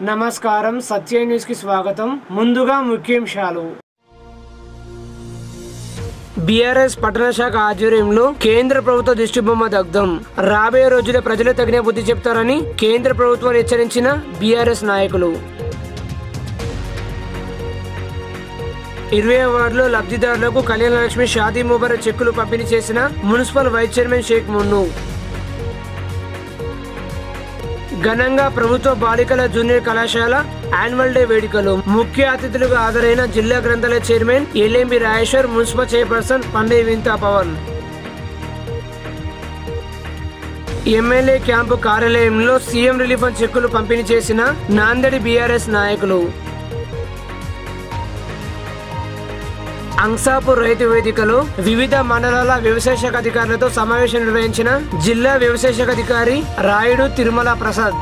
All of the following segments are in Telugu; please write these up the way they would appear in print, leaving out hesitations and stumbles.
నమస్కారం సత్య న్యూస్ కి స్వాగతం. ముందుగా ముఖ్యాంశాలు. బీఆర్ఎస్ పట్టణ శాఖ ఆధ్వర్యంలో కేంద్ర ప్రభుత్వ దిష్టిబొమ్మ దగ్ధం. రాబోయే రోజుల్లో ప్రజలు తగిన బుద్ధి చెప్తారని కేంద్ర ప్రభుత్వాన్ని హెచ్చరించిన బీఆర్ఎస్ నాయకులు. 20వ వార్డులో లబ్ధిదారులకు కళ్యాణ లక్ష్మి షాదీ ముబారక్ చెక్కులు పంపిణీ చేసిన మున్సిపల్ వైస్ చైర్మన్ షేక్ మున్ను. ఘనంగా ప్రభుత్వ బాలికల జూనియర్ కళాశాల యాన్యువల్ డే వేడుకలు. ముఖ్య అతిథులుగా హాజరైన జిల్లా గ్రంథాలయ chairman LMB Rajeshwar, municipal chairperson పండే వింతా పవన్. ఎమ్మెల్యే క్యాంపు కార్యాలయంలో సీఎం రిలీఫ్ ఫండ్ చెక్కులు పంపిణీ చేసిన నాందేడ్ బీఆర్ఎస్ నాయకులు. అంసాపూర్ రైతు వేదికలో వివిధ మండలాల వ్యవసాయ శాఖ అధికారులతో సమావేశం నిర్వహించిన జిల్లా వ్యవసాయ శాఖ అధికారి రాయుడు తిరుమల ప్రసాద్.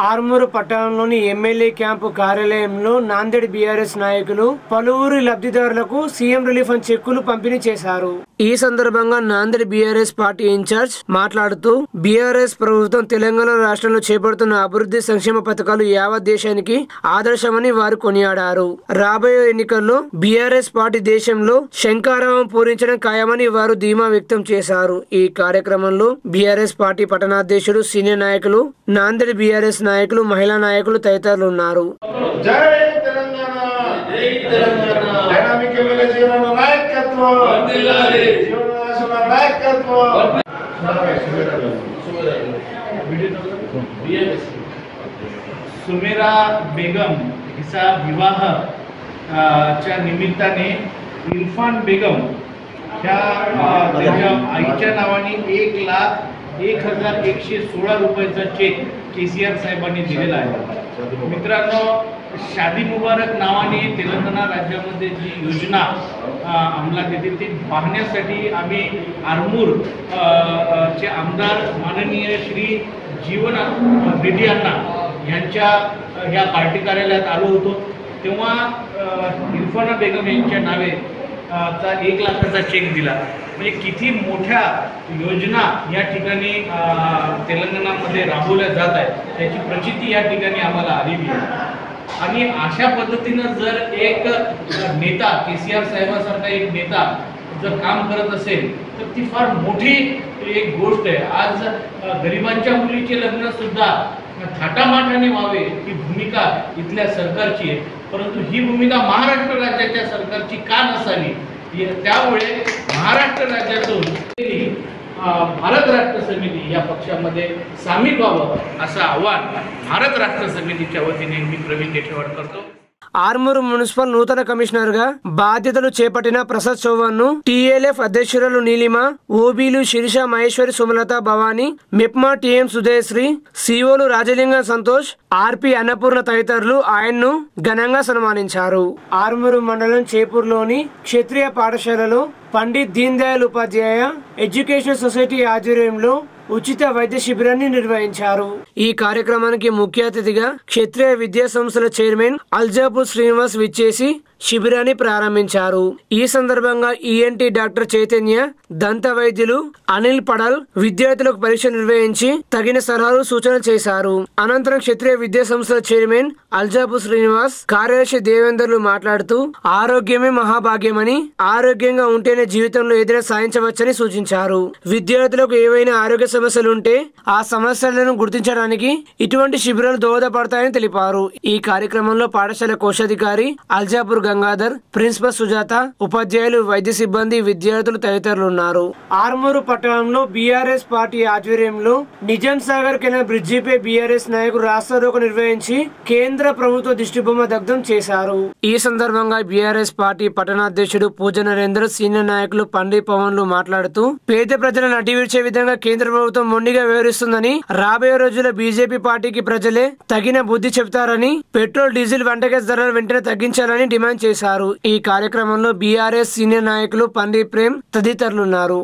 ఆర్మూరు పట్టణంలోని ఎమ్మెల్యే క్యాంపు కార్యాలయంలో నాందేడ్ బీఆర్ఎస్ నాయకులు పలువురు లబ్ధిదారులకు సీఎం రిలీఫ్ ఫండ్ చెక్కులు పంపిణీ చేశారు. ఈ సందర్భంగా నాందేడ్ బీఆర్ఎస్ పార్టీ ఇన్ఛార్జ్ మాట్లాడుతూ బీఆర్ఎస్ ప్రభుత్వం తెలంగాణ రాష్ట్రంలో చేపడుతున్న అభివృద్ధి సంక్షేమ పథకాలు యావత్ దేశానికి ఆదర్శమని వారు కొనియాడారు. రాబోయే ఎన్నికల్లో బీఆర్ఎస్ పార్టీ దేశంలో శంఖారావం పూరించడం ఖాయమని వారు ధీమా వ్యక్తం చేశారు. ఈ కార్యక్రమంలో బీఆర్ఎస్ పార్టీ పట్టణాధ్యక్షుడు, సీనియర్ నాయకులు, నాందేడ్ బీఆర్ఎస్ నాయకులు, మహిళా నాయకులు తదితరులు ఉన్నారు. सुमेरा बेगम हिचा विवाह च्या निमित्ताने इरफान बेगम ह्या त्यांच्या आईच्या नावाने 1,01,116 रुपयाचा चेक केसीआर साहेबांनी दिलेला आहे. मित्रांनो, शादी मुबारक नावाने तेलंगणा राज्यामध्ये जी योजना अंमलात येते ती पाहण्यासाठी आम्ही आरमूर चे आमदार माननीय श्री जीवन रेड्डी यांना यांच्या ह्या पार्टी कार्यालयात आलो होतो. तेव्हा इरफाना बेगम यांच्या नावे चा 1 लाखाचा चेक दिला. म्हणजे किती मोठ्या योजना या ठिकाणी तेलंगणामध्ये राबवल्या जात आहेत त्याची प्रचिती या ठिकाणी आम्हाला आलेली आहे. आणि अशा पद्धतीनं जर एक नेता, केसीआर साहेबांसारखा एक नेता जर काम करत असेल तर ती फार मोठी एक गोष्ट आहे. आज गरिबांच्या मुलीचे लग्न सुद्धा थाटामाटाने व्हावे ही भूमिका इथल्या सरकारची आहे. परंतु ही भूमिका महाराष्ट्र राज्याच्या सरकारची का नसावी, त्यामुळे महाराष्ट्र राज्यातून भारत राष्ट्र समिती या पक्षामध्ये सामील व्हावं असं आवाहन भारत राष्ट्र समितीच्या वतीने मी प्रवीण केशवड करतो. ఆర్మూరు మున్సిపల్ నూతన కమిషనర్ గా బాధ్యతలు చేపట్టిన ప్రసాద్ చౌహాన్ ను టీఎల్ఎఫ్ అధ్యక్షురాలు నీలిమ, ఓబీలు శిరీష, మహేశ్వరి, సుమలత, భవానీ, మెప్మా టీఎం సుజయశ్రీ, సిఓలు రాజలింగం సంతోష్, ఆర్పి అన్నపూర్ణ తదితరులు ఆయన్ను ఘనంగా సన్మానించారు. ఆర్మూరు మండలం చేపూర్లోని క్షత్రియ పాఠశాలలో పండిత్ దీన్ దయాళ్ ఉపాధ్యాయ ఎడ్యుకేషన్ సొసైటీ ఆధ్వర్యంలో ఉచిత వైద్య శిబిరాన్ని నిర్వహించారు. ఈ కార్యక్రమానికి ముఖ్య అతిథిగా క్షత్రియ విద్యా సంస్థల చైర్మన్ అల్జాపూర్ శ్రీనివాస్ విచ్చేసి శిబిరాన్ని ప్రారంభించారు. ఈ సందర్భంగా ఈఎన్టీ డాక్టర్ చైతన్య, దంత వైద్యులు అనిల్ పడల్ విద్యార్థులకు పరీక్ష నిర్వహించి తగిన సలహాలు, సూచనలు చేశారు. అనంతరం క్షత్రియ విద్యా సంస్థల చైర్మన్ అల్జాపూర్ శ్రీనివాస్, కార్యదర్శి దేవేందర్లు మాట్లాడుతూ ఆరోగ్యమే మహాభాగ్యమని, ఆరోగ్యంగా ఉంటేనే జీవితంలో ఏదైనా సాధించవచ్చని సూచించారు. విద్యార్థులకు ఏవైనా ఆరోగ్య సమస్యలుంటే ఆ సమస్యలను గుర్తించడానికి ఇటువంటి శిబిరాలు దోహదపడతాయని తెలిపారు. ఈ కార్యక్రమంలో పాఠశాల కోశాధికారి అల్జాపూర్ గంగాధర్, ప్రిన్సిపల్ సుజాత, ఉపాధ్యాయులు, వైద్య సిబ్బంది, విద్యార్థులు తదితరులు ఉన్నారు. ఆర్మూరు పట్టణంలో బీఆర్ఎస్ పార్టీ ఆధ్వర్యంలో నిజాం సాగర్ కెనాల్ బ్రిడ్జిపై బీఆర్ఎస్ నాయకులు రాస్తారోకో నిర్వహించి కేంద్ర ప్రభుత్వ దిష్టిబొమ్మ దగ్ధం చేశారు. ఈ సందర్భంగా బీఆర్ఎస్ పార్టీ పట్టణాధ్యక్షుడు పూజ నరేందర్, సీనియర్ నాయకులు పండి పవన్లు మాట్లాడుతూ పేద ప్రజలను అడ్డివిడ్చే విధంగా కేంద్ర ప్రభుత్వం మొండిగా వ్యవహరిస్తుందని, రాబోయే రోజుల్లో బీజేపీ పార్టీకి ప్రజలే తగిన బుద్ధి చెబుతారని, పెట్రోల్, డీజిల్, వంట గ్యాస్ ధరలు వెంటనే తగ్గించాలని డిమాండ్ చేశారు. ఈ కార్యక్రమంలో బీఆర్ఎస్ సీనియర్ నాయకులు పండి ప్రేమ్ తదితరులున్నారు.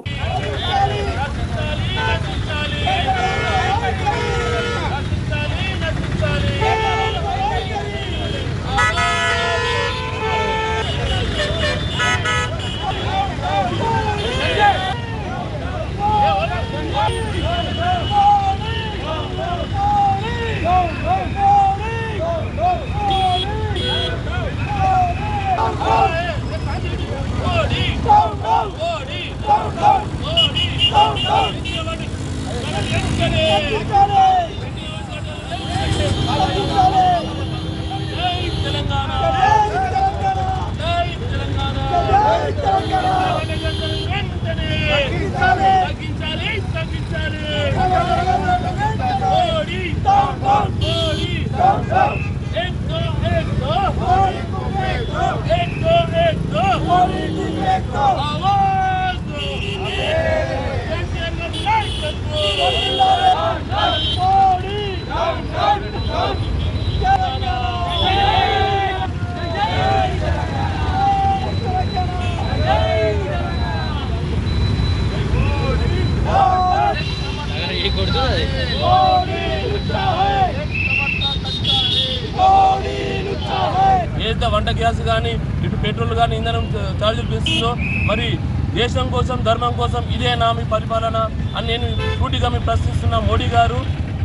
గ్యాస్ కానీ ఇటు పెట్రోల్ కానీ ఇంధనం ఛార్జీలు పెంచుతుందో మరి దేశం కోసం ధర్మం కోసం ఇదేనా మీ పరిపాలన అని నేను సూటిగా మీ ప్రశ్నిస్తున్న మోడీ గారు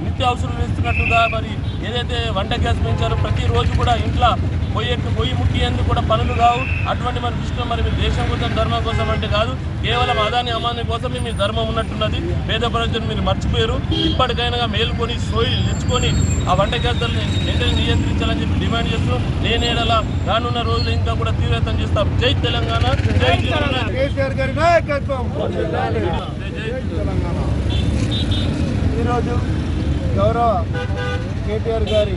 నిత్యావసరాలు ఇస్తున్నట్టుగా మరి ఏదైతే వంట గ్యాస్ పెంచారో ప్రతిరోజు కూడా ఇంట్లో పొయ్యి ముట్టియందుకు కూడా పనులు కావు. అటువంటి మరి దృష్టిలో మరి మీ దేశం కోసం ధర్మం కోసం అంటే కాదు, కేవలం అదాని అమాని కోసమే మీ ధర్మం ఉన్నట్టున్నది. పేద ప్రజలు మీరు మర్చిపోయారు. ఇప్పటికైనా మేలుకొని సోయి తెచ్చుకొని ఆ వంట గ్యాస్ ధరలు వెంటనే నియంత్రించాలని చెప్పి డిమాండ్ చేస్తూ నేనేడలా రానున్న రోజులు ఇంకా కూడా తీవ్రతం చేస్తాం. జై తెలంగాణ, జై తెలంగాణ. ఈరోజు గౌరవ కేటీఆర్ గారి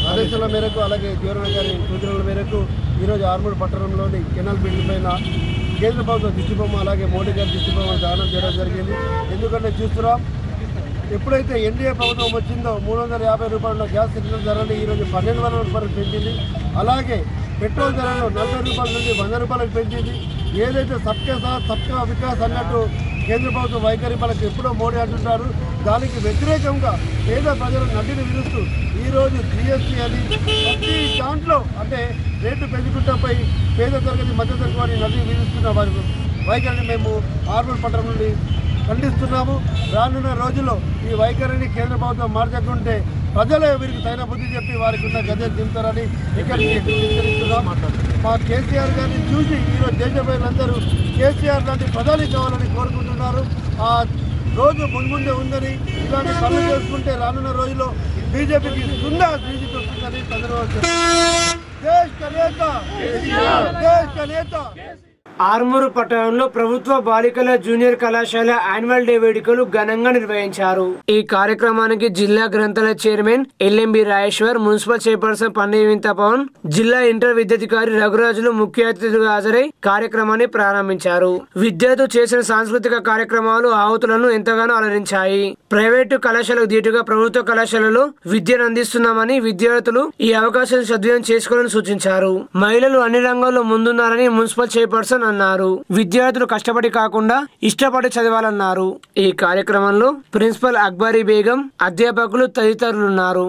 ఆదేశాల మేరకు అలాగే జీవన గారి సూచనల మేరకు ఈరోజు ఆర్మూర్ పట్టణంలోని కెనాల్ బిల్డింగ్ పైన కేంద్ర ప్రభుత్వ దిష్టిబొమ్మ అలాగే మోడీ గారి దిష్టిబొమ్మ దానం చేయడం జరిగింది. ఎందుకంటే చూస్తున్నాం, ఎప్పుడైతే ఎన్డీఏ ప్రభుత్వం వచ్చిందో 350 రూపాయల గ్యాస్ సిలిండర్ ధరని ఈరోజు 1200 రూపాయలకు పెంచింది. అలాగే పెట్రోల్ ధరలు 40 రూపాయల నుండి 100 రూపాయలకు పెంచింది. ఏదైతే సబ్కే సాత్ సబ్కా వికాస్ అన్నట్టు కేంద్ర ప్రభుత్వం వైఖరి మనకు ఎప్పుడో మోడీ అంటున్నారు. దానికి వ్యతిరేకంగా పేద ప్రజల నడ్డిని విరుస్తూ ఈరోజు జీఎస్టీ అని ప్రతి దాంట్లో అంటే రేటు పెంచుకుంటపై పేద తరగతి మధ్యతరగతి వారి నడ్డిని విరుస్తున్న వారి వైఖరిని మేము ఆర్మూర్ పట్టణం నుండి ఖండిస్తున్నాము. రానున్న రోజుల్లో ఈ వైఖరిని కేంద్ర ప్రభుత్వం మార్చకుంటే ప్రజలే వీరికి తగిన బుద్ధి చెప్పి వారికి ఉన్న గద్దెలు దింపుతారని ఇక్కడికి హెచ్చరిస్తున్నాం. మా కేసీఆర్ గారిని చూసి ఈరోజు దేశ ప్రజలందరూ కేసీఆర్ లాంటి ప్రధాని కావాలని కోరుకుంటున్నారు. ఆ రోజు ముందే ఉందని ఇలాంటి పనులు చేసుకుంటే రానున్న రోజుల్లో బీజేపీకి 0 బీజేపీ వస్తుందని చంద్రబాబు దేశ్ కా నేత. ఆర్మూరు పట్టణంలో ప్రభుత్వ బాలికల జూనియర్ కళాశాల యాన్యువల్ డే వేడుకలు ఘనంగా నిర్వహించారు. ఈ కార్యక్రమానికి జిల్లా గ్రంథాలయ chairman LMB Rajeshwar, municipal chairperson Pandivintha Pavan, జిల్లా ఇంటర్ విద్యాధికారి రఘురాజులు ముఖ్య అతిథిగా హాజరై కార్యక్రమాన్ని ప్రారంభించారు. విద్యార్థులు చేసిన సాంస్కృతిక కార్యక్రమాలు ఆహుతులను ఎంతగానో అలరించాయి. ప్రైవేటు కళాశాలకు దీటుగా ప్రభుత్వ కళాశాలలో విద్యను అందిస్తున్నామని విద్యార్థులు ఈ అవకాశాన్ని సద్వినియోగం చేసుకోవాలని సూచించారు. మహిళలు అన్ని రంగాల్లో ముందున్నారని మున్సిపల్ చైర్పర్సన్ అన్నారు. విద్యార్థులు కష్టపడి కాకుండా ఇష్టపడి చదవాలన్నారు. ఈ కార్యక్రమంలో ప్రిన్సిపల్ అక్బరీ బేగం, అధ్యాపకులు తదితరులున్నారు.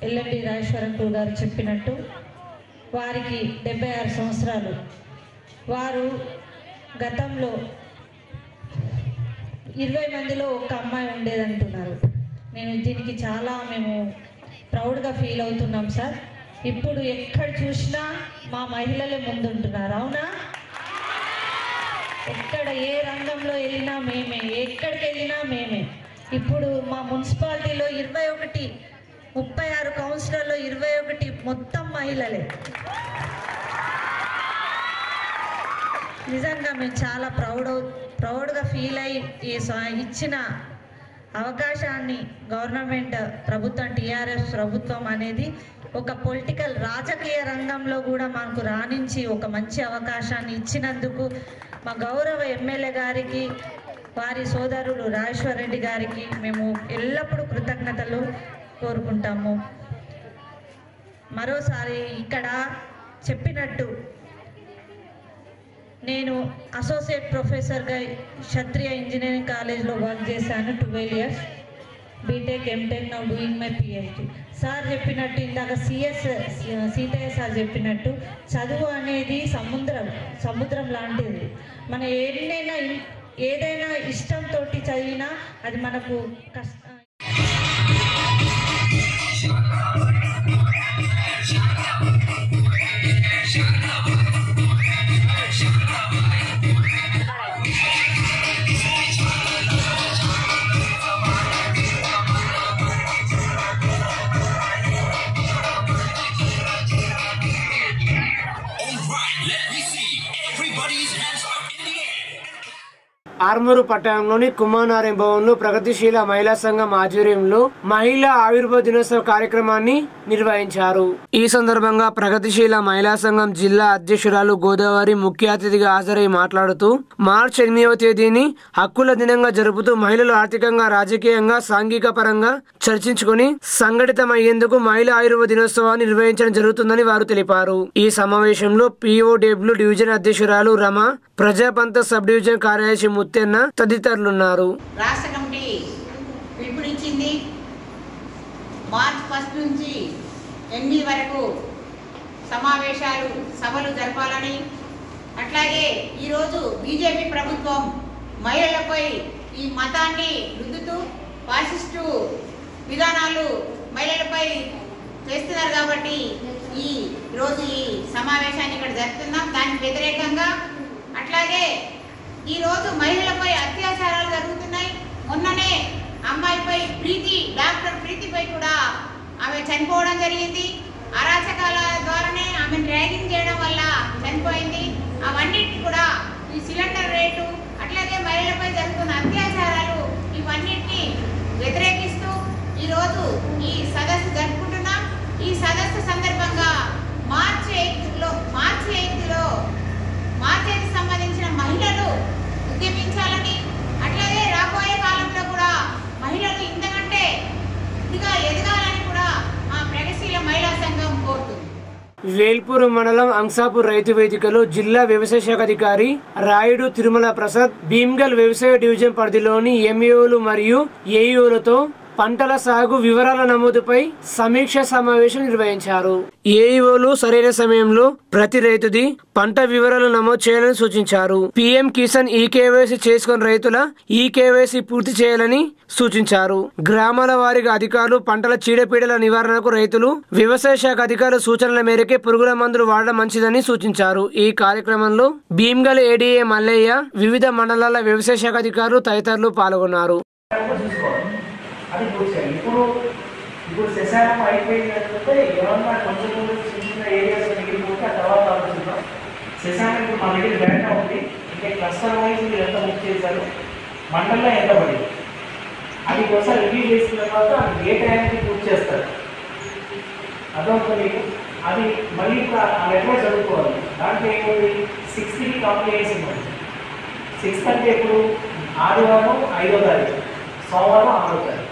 ఎల్ఎండి రాజేశ్వరంకు గారు చెప్పినట్టు వారికి 76 సంవత్సరాలు. వారు గతంలో 20 మందిలో ఒక అమ్మాయి ఉండేదంటున్నారు. నేను దీనికి చాలా మేము ప్రౌడ్గా ఫీల్ అవుతున్నాం సార్. ఇప్పుడు ఎక్కడ చూసినా మా మహిళలే ముందుంటున్నారు. అవునా? ఎక్కడ ఏ రంగంలో వెళ్ళినా మేమే, ఎక్కడికి వెళ్ళినా మేమే. ఇప్పుడు మా మున్సిపాలిటీలో 36 కౌన్సిలర్లో 21 మొత్తం మహిళలే. నిజంగా మేము చాలా ప్రౌడ్గా ఫీల్ అయ్యి ఇచ్చిన అవకాశాన్ని గవర్నమెంట్ ప్రభుత్వం టీఆర్ఎస్ ప్రభుత్వం అనేది ఒక పొలిటికల్ రాజకీయ రంగంలో కూడా మనకు రాణించి ఒక మంచి అవకాశాన్ని ఇచ్చినందుకు మా గౌరవ ఎమ్మెల్యే గారికి, వారి సోదరుడు రాజేశ్వర్ రెడ్డి గారికి మేము ఎల్లప్పుడూ కృతజ్ఞతలు కోరుకుంటాము. మరోసారి ఇక్కడ చెప్పినట్టు నేను అసోసియేట్ ప్రొఫెసర్గా క్షత్రియ ఇంజనీరింగ్ కాలేజ్లో వర్క్ చేశాను 12 years. BTech MTech now doing my PhD. Sir చెప్పినట్టు ఇందాక సీతయ్య సార్ చెప్పినట్టు చదువు అనేది సముద్రం లాంటిది. మన ఏదైనా ఇష్టంతో చదివినా అది మనకు ఆర్మూరు పట్టణంలోని కుమారనారాయణ భవన్లో ప్రగతిశీల మహిళా సంఘం ఆధ్వర్యంలో మహిళా ఆవిర్భావ దినోత్సవ కార్యక్రమాన్ని నిర్వహించారు. ఈ సందర్భంగా ప్రగతిశీల మహిళా సంఘం జిల్లా అధ్యక్షురాలు గోదావరి ముఖ్య అతిథిగా హాజరై మాట్లాడుతూ మార్చి 8వ తేదీని హక్కుల దినంగా జరుపుతూ మహిళలు ఆర్థికంగా, రాజకీయంగా, సాంఘిక పరంగా చర్చించుకుని సంఘటితమయ్యేందుకు మహిళా ఆవిర్భావ దినోత్సవాన్ని నిర్వహించడం జరుగుతుందని వారు తెలిపారు. ఈ సమావేశంలో POW డివిజన్ అధ్యక్షురాలు రమ, ప్రజాపంత సబ్ డివిజన్ కార్యదర్శి ముత్తెన్న తదితరులున్నారు. రాష్ట్ర కమిటీ పిలుపునిచ్చింది. మార్చి 1 నుంచి 8 వరకు సమావేశాలు, సభలు జరపాలని. అట్లాగే ఈరోజు బీజేపీ ప్రభుత్వం మహిళలపై ఈ మతాన్ని రుద్దుతూ ఫాసిస్టు విధానాలు మహిళలపై చేస్తున్నారు. కాబట్టి ఈరోజు ఈ సమావేశాన్ని ఇక్కడ జరుపుతున్నాం. దానికి వ్యతిరేకంగా అట్లాగే ఈరోజు మహిళలపై అత్యాచారాలు జరుగుతున్నాయి. మొన్ననే అమ్మాయిపై డాక్టర్ ప్రీతిపై కూడా ఆమె చనిపోవడం జరిగింది. అరాచకాల ద్వారానే ఆమెను ర్యాగింగ్ చేయడం వల్ల చనిపోయింది. అవన్నిటి కూడా ఈ సిలిండర్ రేటు, అట్లాగే మహిళలపై జరుగుతున్న అత్యాచారాలు, ఇవన్నిటిని వ్యతిరేకిస్తూ ఈరోజు ఈ సదస్సు జరుపుకుంటున్నాం. ఈ సదస్సు సందర్భంగా మార్చి 8కి సంబంధించిన మహిళలు ఉద్యమించాలని, అట్లాగే రాబోయే కాలంలో కూడా మహిళలు ఇంతకంటే ఇదిగా ఎదగాలని కూడా మా ప్రగతిశీల మహిళా సంఘం కోరుతుంది. వేల్పూర్ మండలం అంసాపూర్ రైతు వేదికలో జిల్లా వ్యవసాయ శాఖ అధికారి రాయుడు తిరుమల ప్రసాద్ భీమ్గల్ వ్యవసాయ డివిజన్ పరిధిలోని ఎంఈఓలు మరియు ఏఈఓలతో పంటల సాగు వివరాల నమోదుపై సమీక్ష సమావేశం నిర్వహించారు. ఏఈఓలు సరైన సమయంలో ప్రతి రైతుది పంట వివరాలు నమోదు చేయాలని సూచించారు. PM కిసాన్ ఈకేవైసీ చేసుకుని రైతుల ఈకేవైసీ పూర్తి చేయాలని సూచించారు. గ్రామాల వారీగా అధికారులు పంటల చీడపీడల నివారణకు రైతులు వ్యవసాయ శాఖ అధికారుల సూచనల మేరకే పురుగుల మందులు వాడడం మంచిదని సూచించారు. ఈ కార్యక్రమంలో భీమ్గల్ ADA మల్లయ్య, వివిధ మండలాల వ్యవసాయ శాఖ అధికారులు తదితరులు పాల్గొన్నారు. అది కూర్చోండి. ఇప్పుడు శ్మశానం అయిపోయిందంటే ఎవరన్నా కొంచెం చిన్న ఏరియాస్ మిగిలిపోతే ఆ తర్వాత ఆలోచిద్దాం. శ్మశానం ఇప్పుడు మన దగ్గర డేటా ఉంది. ఇంకా క్లస్టర్ వైజ్ మీరు ఎంత బుక్ చేశారు, మండలంలో ఎంత పడింది, అది ఒకసారి రివ్యూ చేసిన తర్వాత అది ఏ టైంకి పూర్తి చేస్తారు. అదొకటి. అది మళ్ళీ ఇప్పుడు ఆ లెక్క చదువుకోవాలి. దాంట్లో ఏముంది, 6కి కాంప్లికేషన్ ఉంది. 6 అంటే ఇప్పుడు ఆదివారం 5వ తారీఖు, సోమవారం 6వ తారీఖు.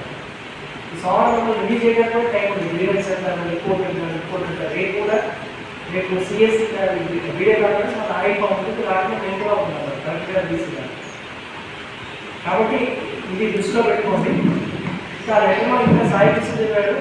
ఈ సోమవారం రివ్యూ చేయడానికి టైం ఉంది. రిలీవెన్స్ సెంటర్ రిపోర్ట్ ఉంటుంది. రేపు కూడా రేపు CSC వీడియో కాన్ఫరెన్స్ మన ఐఫోన్కి రావడం నేను కూడా ఉన్నాను కరెక్ట్గా తీసుకున్నాను. కాబట్టి ఇది దృష్టిలో పెట్టుకోండి. సార్ ఎక్కడ ఇంకా సాయి కృష్ణ గారు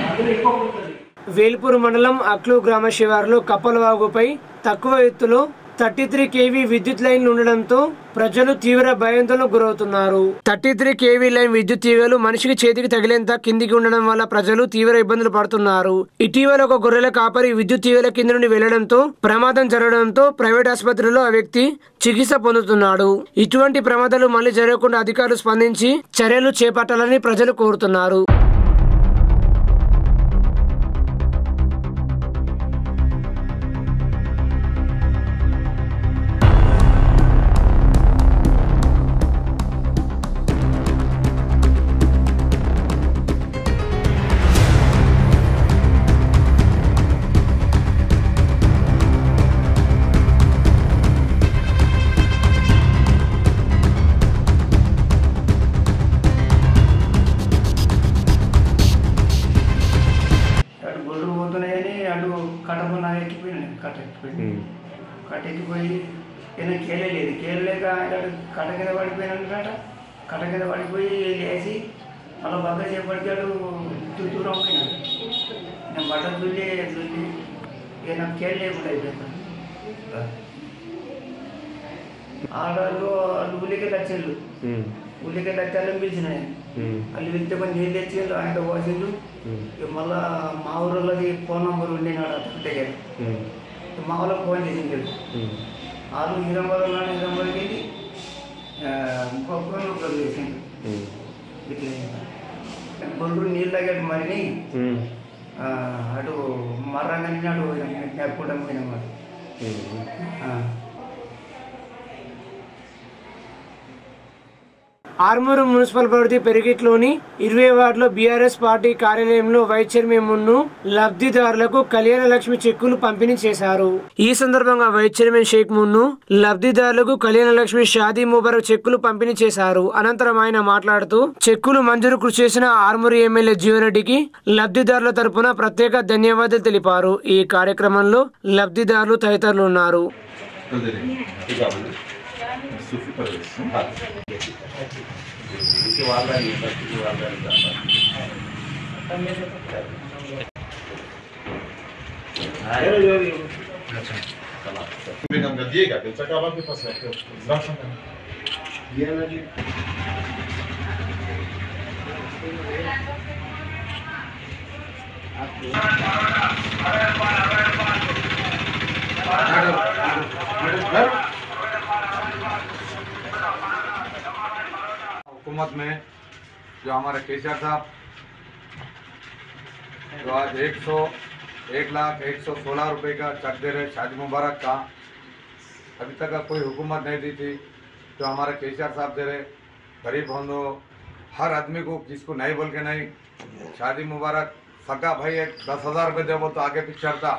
అందులో ఇంకొక ఉంటుంది. వేల్పూర్ మండలం అక్లు గ్రామ శివారులో కప్పలవాగుపై తక్కువ ఎత్తులో 33 kV విద్యుత్ లైన్లు ఉండడంతో ప్రజలు తీవ్ర భయాందోళనకు గురవుతున్నారు. 33 kV లైన్ విద్యుత్ తీగలు మనిషికి చేతికి తగిలేంత కిందికి ఉండడం వల్ల ప్రజలు తీవ్ర ఇబ్బందులు పడుతున్నారు. ఇటీవల ఒక గొర్రెల కాపరి విద్యుత్ తీగల కింద నుండి వెళ్లడంతో ప్రమాదం జరగడంతో ప్రైవేట్ ఆసుపత్రిలో ఆ వ్యక్తి చికిత్స పొందుతున్నాడు. ఇటువంటి ప్రమాదాలు మళ్లీ జరగకుండా అధికారులు స్పందించి చర్యలు చేపట్టాలని ప్రజలు కోరుతున్నారు. అటు కట్టకుండా ఎక్కిపోయినా కట్ట ఎక్కిపోయి కట్ట ఎక్కిపోయి ఏదైనా కేలేదు కేరలేక కట్ట కింద పడిపోయినాక కట్ట కింద పడిపోయి లేచి మళ్ళీ బగ్గ చేపడికి అటు దూరం పోయినా నేను బట్ట దుల్లి నాకు కేర్ లేకుండా అయిపోయింది ఆడవాళ్ళు వాళ్ళు ఉల్లికెళ్ళి వచ్చేళ్ళు ఉల్లికెళ్ళి వచ్చారని పిలిచినాయి వాళ్ళు వెళ్తే కొన్ని నీళ్ళు తెచ్చి ఆయన పోసిండు మళ్ళా మా ఊళ్ళోది ఫోన్ నెంబర్ ఉండినాడు అతని దగ్గర మా ఊళ్ళో ఫోన్ చేసింది వాళ్ళు నిజామాబాద్లో నిజామాబాద్కి వెళ్ళి ఇంకొక చేసిండు ఇట్లా గొంతులు నీళ్ళు తాగేట్టు మరిని అటు మర్రంగానే అటు నెప్పుకుంటాం పోయినాం మరి ఆర్మూరు మున్సిపల్ పరిధి పెరిగిట్లోని 20 వార్డులో బీఆర్ఎస్ పార్టీ కార్యాలయంలో వైస్ చైర్మన్ మున్ను లబ్ధిదారులకు కళ్యాణ లక్ష్మి చెక్కులు పంపిణీ చేశారు. ఈ సందర్భంగా వైస్ చైర్మన్ షేక్ మున్ను లబ్ధిదారులకు కళ్యాణ లక్ష్మి షాదీ ముబారక్ చెక్కులు పంపిణీ చేశారు. అనంతరం ఆయన మాట్లాడుతూ చెక్కులు మంజూరు కృషి చేసిన ఆర్మూరు ఎమ్మెల్యే జీవన్రెడ్డికి లబ్ధిదారుల తరపున ప్రత్యేక ధన్యవాదాలు తెలిపారు. ఈ కార్యక్రమంలో లబ్ధిదారులు తదితరులు ఉన్నారు. हुकूमत में जो हमारे केसीआर साहब जो आज 1,01,16 रुपए का चेक दे रहे शादी मुबारक का, अभी तक कोई हुकूमत नहीं दी थी जो हमारे केसीआर साहब दे रहे। गरीब होंदो हर आदमी को जिसको नहीं बोल के नहीं शादी मुबारक सका भाई एक 10,000 रुपये दे वो तो आगे पिछड़ता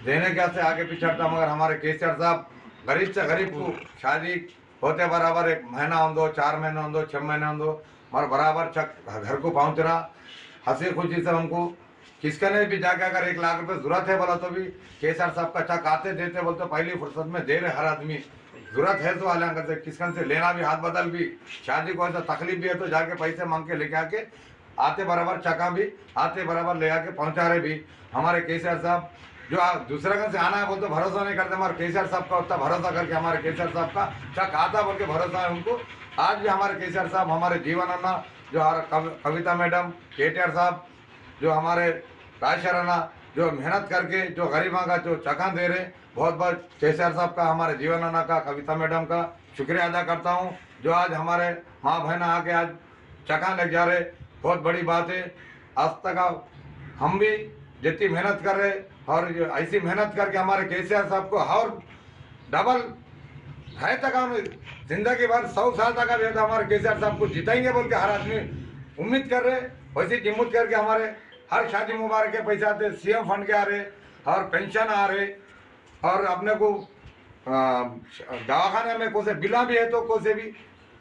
देने क्या से आगे पिछड़ता, मगर हमारे केसीआर साहब गरीब से गरीब को शादी होते बराबर 1 महीना होंदो 4 महीने होंदो 6 महीने होंदो मगर बराबर चक घर को पहुँच रहा हंसी खुशी से हमको किसका ने भी जाके अगर 1 लाख रुपए जरूरत है बोला तो भी केसीआर साहब का चक आते देते बोलते पहली फुर्सत में दे रहे हर आदमी जरूरत है तो आलंग से किसकन से लेना भी हाथ बदल भी शादी को ऐसा तकलीफ भी है तो जाके पैसे मांग के लेके आके आते बराबर चका भी आते बराबर ले आके पहुँचा रहे भी हमारे केसीआर साहब। जो दूसरे कन से आना है बोलते भरोसा नहीं करते, हमारे केसीआर साहब का उतना भरोसा करके हमारे केसीआर साहब का चक आता बोल के भरोसा है उनको। आज भी हमारे केसीआर साहब हमारे जीवन अन्ना जो कविता मैडम केटीआर साहब जो हमारे राजशर अन्ना जो मेहनत करके जो गरीबों का जो चका दे रहे, बहुत बहुत केसीआर साहब का हमारे जीवन अन्ना का कविता मैडम का शुक्रिया अदा करता हूँ। जो आज हमारे माँ बहन आके आज चका लग जा रहे, बहुत बड़ी बात है। आज तक हम भी जितनी मेहनत कर रहे और ऐसी मेहनत करके हमारे केसीआर साहब को और डबल है तक हम जिंदगी भर 100 साल तक भी तो हमारे केसीआर साहब को जिताएंगे बोल के हर आदमी उम्मीद कर रहे। वैसे हिम्मत करके हमारे हर शादी मुबारक के पैसे आते, सीएम फंड के आ रहे और पेंशन आ रहे और अपने को दवाखाने में कोई बिला भी है तो कोई भी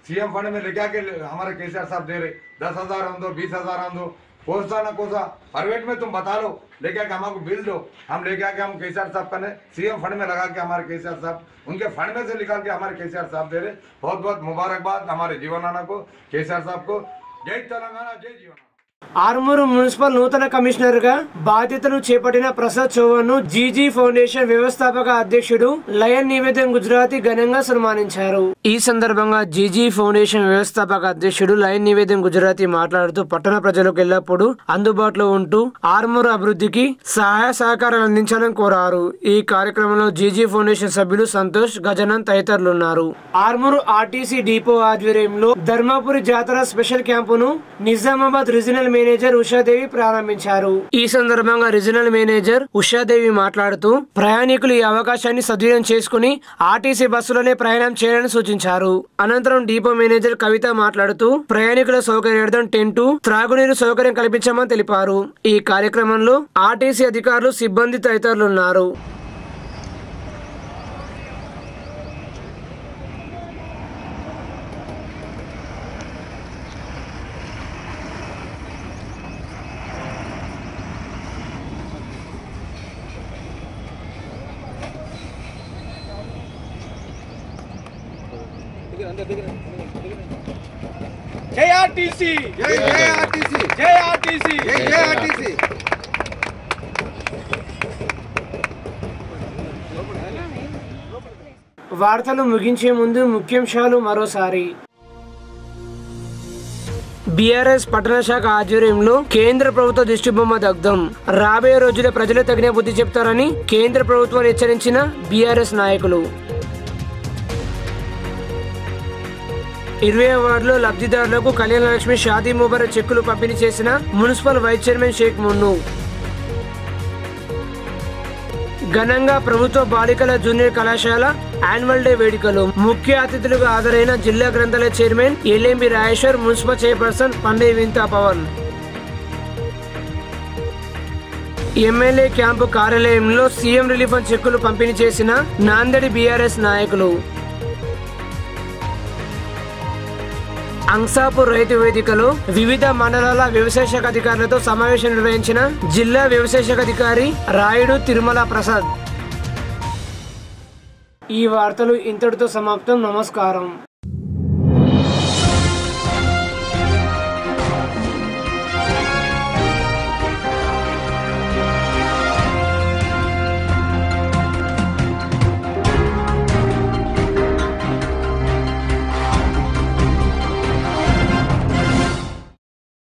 सीएम फंड में लेके आके हमारे केसीआर साहब दे रहे। 10,000 हम दो 20,000 हम दो कोसा ना कोसा प्राइवेट में तुम बता लो लेके आके हमको बिल दो, हम लेके आके हम केसीआर साहब का सीएम फंड में लगा के हमारे केसीआर साहब उनके फंड में से निकाल के हमारे केसीआर साहब दे रहे। बहुत बहुत मुबारकबाद हमारे जीवनाना को केसीआर साहब को। जय तेलंगाना जय जीवन। ఆర్మూరు మున్సిపల్ నూతన కమిషనర్ గా బాధ్యతలు చేపట్టిన ప్రసాద్ చౌహాన్ ను జీజీ ఫౌండేషన్ వ్యవస్థాపక అధ్యక్షుడు లయన్ నివేదన్ గుజరాతీ ఘనంగా సన్మానించారు. ఈ సందర్భంగా జీజీ ఫౌండేషన్ వ్యవస్థాపక అధ్యక్షుడు లయన్ నివేదన్ గుజరాతీ మాట్లాడుతూ పట్టణ ప్రజలకు ఎల్లప్పుడూ అందుబాటులో ఉంటూ ఆర్మూరు అభివృద్ధికి సహాయ సహకారాలు అందించాలని కోరారు. ఈ కార్యక్రమంలో జీజీ ఫౌండేషన్ సభ్యులు సంతోష్, గజానన్ తదితరులు ఉన్నారు. ఆర్మూరు ఆర్టీసీ డిపో ఆధ్వర్యంలో ధర్మపురి జాతర స్పెషల్ క్యాంపును నిజామాబాద్ రీజనల్ మేనేజర్ ఉషాదేవి ప్రారంభించారు. ఈ సందర్భంగా రీజనల్ మేనేజర్ ఉషాదేవి మాట్లాడుతూ ప్రయాణికులు ఈ అవకాశాన్ని సద్వినియోగం చేసుకుని ఆర్టీసీ బస్సులోనే ప్రయాణం చేయాలని సూచించారు. అనంతరం డిపో మేనేజర్ కవిత మాట్లాడుతూ ప్రయాణికుల సౌకర్యార్థం టెంటు, త్రాగునీరు సౌకర్యం కల్పించామని తెలిపారు. ఈ కార్యక్రమంలో ఆర్టీసీ అధికారులు, సిబ్బంది తదితరులు ఉన్నారు. జై ఆర్టీసీ, జై ఆర్టీసీ, జై ఆర్టీసీ, జై ఆర్టీసీ. వార్తలు ముగించే ముందు ముఖ్యాంశాలు మరోసారి. బీఆర్ఎస్ పట్టణ శాఖ ఆధ్వర్యంలో కేంద్ర ప్రభుత్వ దిష్టిబొమ్మ దగ్ధం. రాబోయే రోజుల్లో ప్రజలు తగిన బుద్ధి చెప్తారని కేంద్ర ప్రభుత్వాన్ని హెచ్చరించిన బీఆర్ఎస్ నాయకులు. 20వ వార్డులో లబ్ధిదారులకు కళ్యాణ లక్ష్మి షాదీ ముబారక్ చెక్కులు పంపిణీ చేసిన మున్సిపల్ వైస్ చైర్మన్ షేక్ మున్ను. ఘనంగా ప్రభుత్వ బాలికల జూనియర్ కళాశాల యాన్యువల్ డే వేడుకలు. ముఖ్య అతిథులుగా హాజరైన జిల్లా గ్రంథాలయ chairman LMB Rajeshwar, municipal chairperson పండే వింతా పవన్. ఎమ్మెల్యే క్యాంపు కార్యాలయంలో సీఎం రిలీఫ్ ఫండ్ చెక్కులు పంపిణీ చేసిన నాందేడి బీఆర్ఎస్ నాయకులు. అంసాపూర్ రైతు వేదికలో వివిధ మండలాల వ్యవసాయ శాఖ అధికారులతో సమావేశం నిర్వహించిన జిల్లా వ్యవసాయ శాఖ అధికారి రాయుడు తిరుమల ప్రసాద్. ఈ వార్తలు ఇంతటితో సమాప్తం. నమస్కారం.